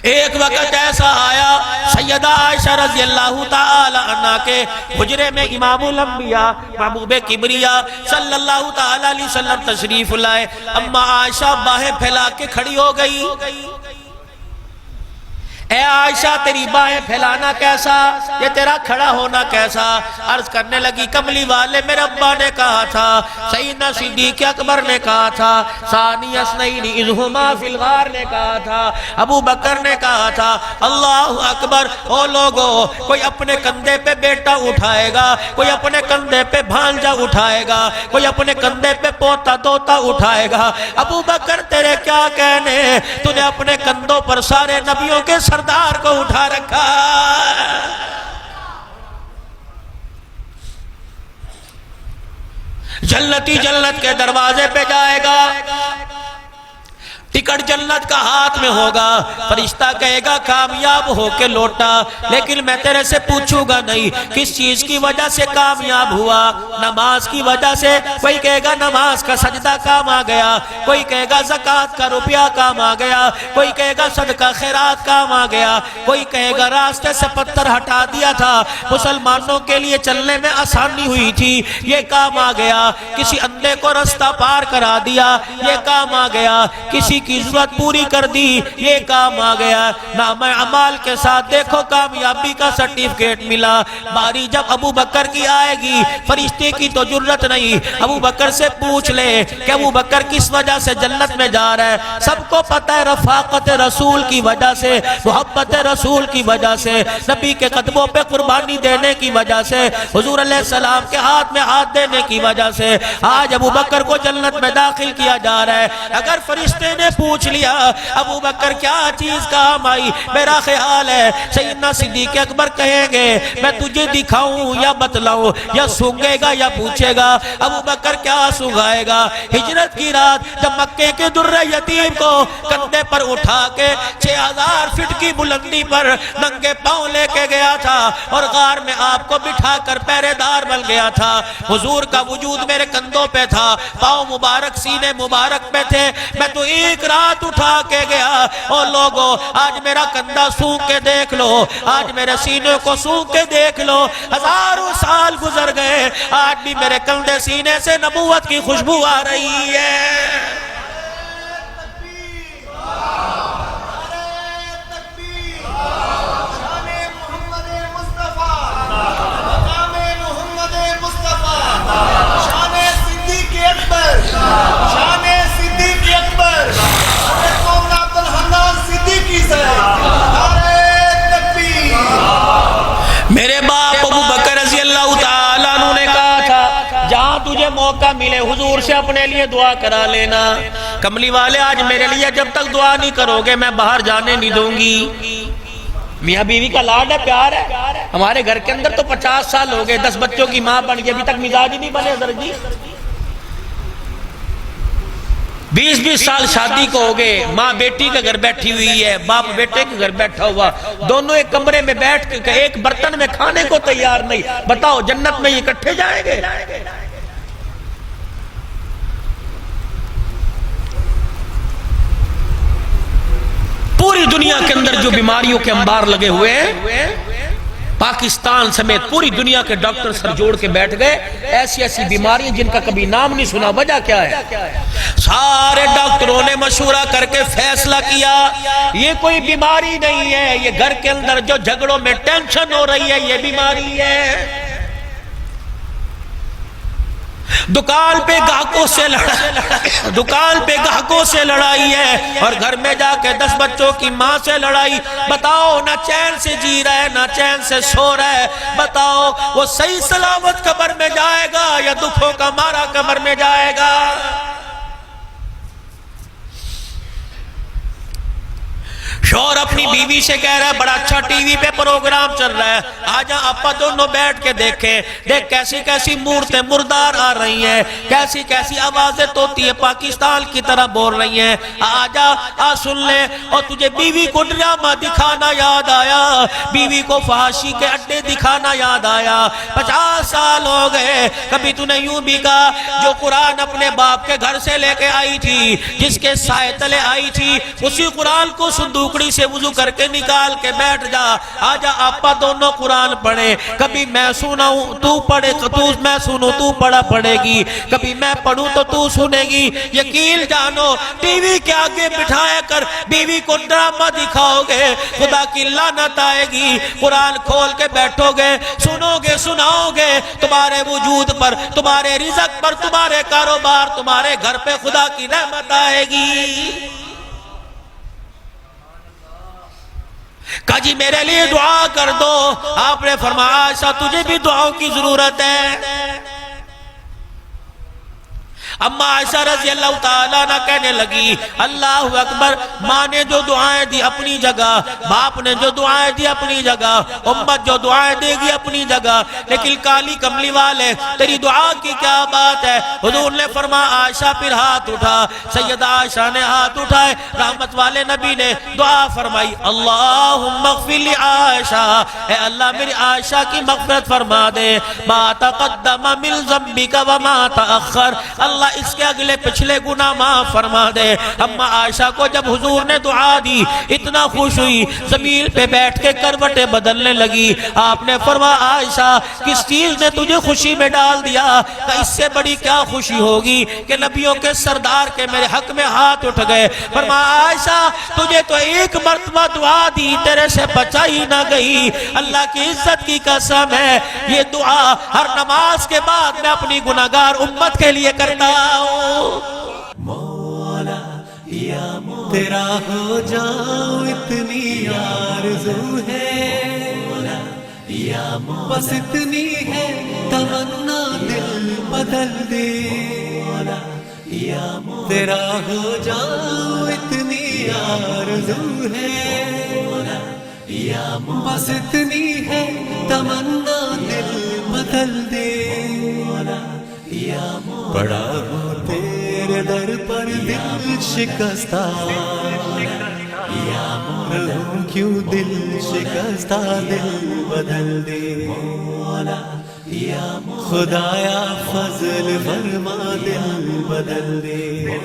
ایک وقت ایسا آیا سیدہ عائشہ رضی اللہ تعالی عنہ کے حجرے میں امام الانبیاء محبوب کبریا صلی اللہ تعالی علیہ وسلم تشریف لائے. اما عائشہ باہیں پھیلا کے کھڑی ہو گئی. اے عائشہ تیری باہیں پھیلانا کیسا، یہ تیرا کھڑا ہونا کیسا؟ عرض کرنے لگی کملی والے میرے ابا نے کہا تھا، سیدنا صدیق اکبر نے کہا تھا، ثانی اثنین اذ ہما فی الغار نے کہا تھا، ابو بکر نے کہا تھا. اللہ اکبر. او لوگو، کوئی اپنے کندھے پہ بیٹا اٹھائے گا، کوئی اپنے کندھے پہ بھانجا اٹھائے گا، کوئی اپنے کندھے پہ پوتا دوتا اٹھائے گا. ابو بکر تیرے کیا کہنے، تو نے اپنے کندھوں پر سارے نبیوں کے سردار کو اٹھا رکھا. جنتی جنت کے دروازے پہ جائے گا، ٹکٹ جنت کا ہاتھ میں ہوگا. فرشتہ کہے گا کامیاب ہو کے لوٹا، لیکن میں تیرے سے پوچھوں گا نہیں کس چیز کی وجہ سے کامیاب ہوا. نماز کی وجہ سے. کوئی کہے گا نماز کا سجدہ کام آ گیا، کوئی کہے گا زکوٰۃ کا روپیہ کام آ گیا، کوئی کہے گا صدقہ خیرات کام آ گیا، کوئی کہے گا راستے سے پتھر ہٹا دیا تھا، مسلمانوں کے لیے چلنے میں آسانی ہوئی تھی، یہ کام آ گیا. کسی اندھے کو رستہ پار کرا دیا، یہ کام آ گیا. کسی کی ضرورت پوری کر دی، یہ کام آ گیا. نام اعمال کے ساتھ دیکھو کامیابی کا سرٹیفکیٹ ملا. باری جب ابو بکر کی آئے گی، فرشتے کی تو ضرورت نہیں، ابو بکر سے پوچھ لے کہ ابو بکر کس وجہ سے جنت میں جا رہا ہے. سب کو پتہ ہے رفاقت رسول کی وجہ سے، محبت رسول کی وجہ سے، نبی کے قدموں پہ قربانی دینے کی وجہ سے، حضور علیہ السلام کے ہاتھ میں ہاتھ دینے کی وجہ سے آج ابو بکر کو جنت میں داخل کیا جا رہا ہے. اگر فرشتے نے پوچھ لیا ابو بکر کیا چیز کام آئی، میرا خیال ہے سیدنا صدیق اکبر کہیں گے میں تجھے دکھاؤں یا بتلاؤں، یا سونگے گا یا پوچھے گا. ابو بکر کیا سونگائے گا؟ ہجرت کی رات جب مکے کے در یتیم کو کندھے پر اٹھا کے 6000 فٹ کی بلندی پر ننگے پاؤں لے کے گیا تھا اور غار میں آپ کو بٹھا کر پہرے دار بن گیا تھا. حضور کا وجود میرے کندھوں پہ تھا، پاؤں مبارک سینے مبارک پہ تھے. میں تو ایک رات اٹھا کے گیا. اور لوگوں آج میرا کندھا سونگ کے دیکھ لو، آج میرے سینے کو سونگ کے دیکھ لو. ہزاروں سال گزر گئے، آج بھی میرے کندھے سینے سے نبوت کی خوشبو آ رہی ہے. میرے باپ ابو بکر رضی اللہ تعالیٰ عنہ نے کہا تھا جہاں تجھے موقع ملے حضور سے اپنے لیے دعا کرا لینا. کملی والے آج میرے لیے جب تک دعا نہیں کرو گے میں باہر جانے نہیں دوں گی. میاں بیوی کا لاڈ ہے، پیار ہے. ہمارے گھر کے اندر تو 50 سال ہو گئے، 10 بچوں کی ماں بن گئی، ابھی تک مزاج ہی نہیں بنے. درجی 20 سال شادی کو ہو گئے، ماں بیٹی کے گھر بیٹھی ہوئی ہے، باپ بیٹے کے گھر بیٹھا ہوا، دونوں ایک کمرے میں بیٹھ کے ایک برتن میں کھانے کو تیار نہیں. بتاؤ جنت میں یہ اکٹھے جائیں گے؟ پوری دنیا کے اندر جو بیماریوں کے انبار لگے ہوئے ہیں، پاکستان سمیت پوری دنیا کے ڈاکٹر سر جوڑ کے بیٹھ گئے. ایسی ایسی بیماریاں جن کا کبھی نام نہیں سنا. وجہ کیا ہے؟ سارے ڈاکٹروں نے مشورہ کر کے فیصلہ کیا یہ کوئی بیماری نہیں ہے، یہ گھر کے اندر جو جھگڑوں میں ٹینشن ہو رہی ہے یہ بیماری ہے. دکان پہ گاہکوں سے لڑائی ہے اور گھر میں جا کے 10 بچوں کی ماں سے لڑائی. بتاؤ نہ چین سے جی رہا ہے نہ چین سے سو رہا ہے. بتاؤ وہ صحیح سلامت قبر میں جائے گا یا دکھوں کا مارا قبر میں جائے گا؟ شوہر اپنی بیوی سے کہہ رہا ہے بڑا اچھا ٹی وی پہ پروگرام چل رہا ہے، آجا آپا دونوں بیٹھ کے دیکھیں، دیکھ کیسی کیسی مورتیں مردار آ رہی ہیں، کیسی کیسی آوازیں توتی ہے پاکستان کی طرح بول رہی ہیں. آجا آ سن لے. اور تجھے بیوی کو ڈرامہ دکھانا یاد آیا، بیوی کو فحاشی کے اڈے دکھانا یاد آیا. 50 سال ہو گئے کبھی تو نے یوں بھی کہا جو قرآن اپنے باپ کے گھر سے لے کے آئی تھی، جس کے سائے تلے آئی تھی، اسی قرآن کو صندوق ٹکڑی سے وضو کر کے نکال کے بیٹھ جا, آجا آپا دونوں قرآن پڑھیں, کبھی میں سناؤں تو پڑھے تو میں سنوں تو پڑھا پڑھے گی, کبھی میں پڑھوں تو تو سنے گی. یقین جانو ٹی وی کے آگے بٹھایا کر بیوی کو ڈرامہ دکھاؤ گے خدا کی لعنت آئے گی. قرآن کھول کے بیٹھو گے, سنو گے, سناؤ گے, تمہارے وجود پر, تمہارے رزق پر, تمہارے کاروبار, تمہارے گھر پہ خدا کی رحمت آئے گی. کہا جی میرے لیے دعا کر دو. آپ نے فرمایا عائشہ تجھے بھی دعاؤں کی ضرورت ہے. اما عائشہ رضی اللہ تعالیٰ عنہ کہنے لگی اللہ اکبر, ماں نے جو دعائیں دی اپنی جگہ, باپ نے جو دعائیں دی اپنی جگہ, امت جو دعائیں دے گی اپنی جگہ, لیکن کالی کملی والے تیری دعا کی کیا بات ہے. حضور نے فرمایا عائشہ پھر ہاتھ اٹھا. سیدہ عائشہ نے ہاتھ اٹھائے, رحمت والے نبی نے دعا فرمائی اللہم اغفر لی عائشہ, اے اللہ میری عائشہ کی مغفرت فرما دے, ما تقدم من ذنبک وما تأخر, اللہ اس کے اگلے پچھلے گناہ معاف فرما دے. اما عائشہ کو جب حضور نے دعا دی اتنا خوش ہوئی, زمین پہ بیٹھ کے کروٹیں بدلنے لگی. آپ نے فرمایا عائشہ کس چیز نے تجھے خوشی میں ڈال دیا؟ کہ اس سے بڑی کیا خوشی ہوگی کہ نبیوں کے سردار کے میرے حق میں ہاتھ اٹھ گئے. فرمایا عائشہ تجھے تو ایک مرتبہ دعا دی تیرے سے بچائی نہ گئی, اللہ کی عزت کی قسم ہے یہ دعا ہر نماز کے بعد میں اپنی گناہگار امت کے لیے کرتا. مولا یا تیرا ہو جاؤں اتنی آرزو ہے, مولا یا بس اتنی ہے تمنا دل بدل دے. مولا یا تیرا ہو جاؤں اتنی آرزو ہے, مولا یا بس اتنی ہے تمنا دل بدل دے. پڑا ہوں تیرے در پر دل شکستہ, رہوں کیوں دل شکستہ, دل بدل دے. خدایا فضل فرما دل بدل دے.